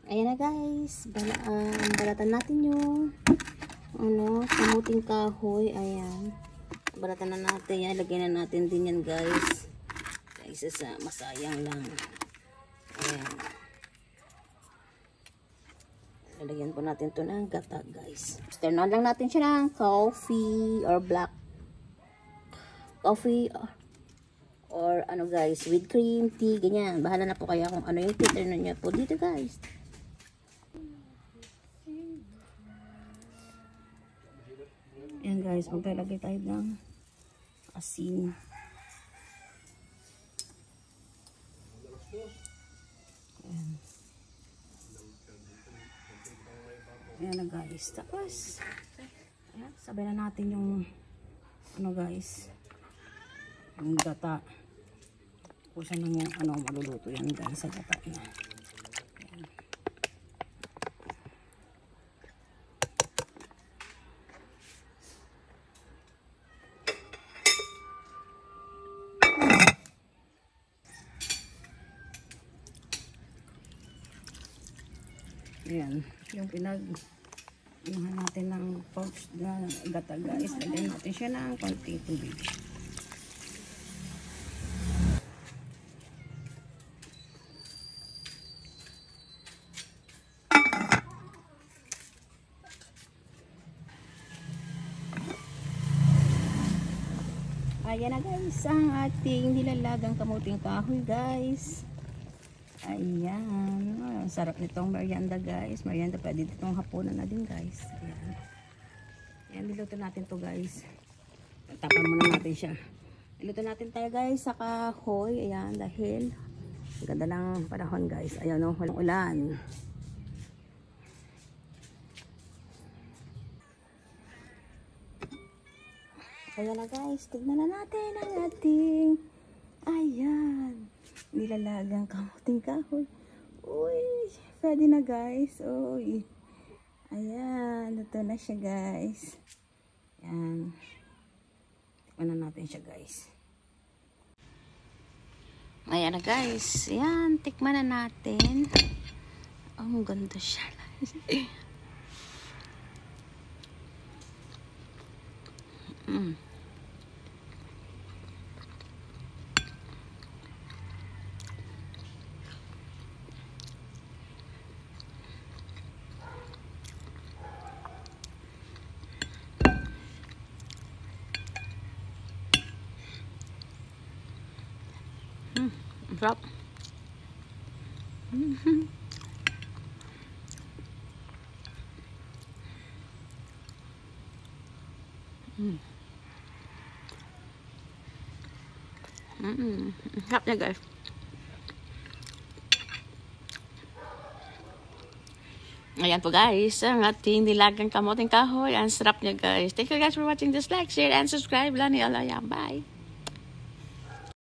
Ayan na guys, balatan natin yung kamuting kahoy. Ayan, balatan na natin yan, lagyan na natin din yan guys, isa sa masayang lang. Ayan, lalagyan po natin to ng gata guys. Turn on lang natin siya ng coffee or black coffee or ano guys, with cream, tea, ganyan. Bahala na po kaya kung ano yung filter na niya po dito guys. Ayan guys, maglalagay tayo ng asin. Ayan. Ayan na guys. Tapos, ayan, sabay na natin yung ano guys, yung gata. Kung saan yung maluluto yan guys sa gata na. Ayan, yung inuhan natin ng pork na gata guys. Lagyan natin siya ng konting tubig. Ayan na guys, ang ating nilalagang kamuting kahoy guys. Ayan, ang sarap nitong merienda guys. Merienda pwede ditong hapunan na din guys. Ayan, ayan, niluto natin to guys. Tapan muna natin siya. Niluto natin tayo guys sa kahoy. Ayan, dahil ganda ng panahon guys. Ayan o, walang ulan. Ayan na guys, tignan na natin ang ating nilalagang kamuting kahoy. Uy, pwede na guys. Uy, ayan, luto na siya guys. Ayan, tikman na natin siya guys. Ayan na guys, ayan, tikman na natin. Ang ganda siya. Sarap. Sarap niya guys. Ayan po guys, ang ating nilagang kamuting kahoy. Ang sarap niya guys. Thank you guys for watching this. Like, share, and subscribe. Lani Alayang. Bye.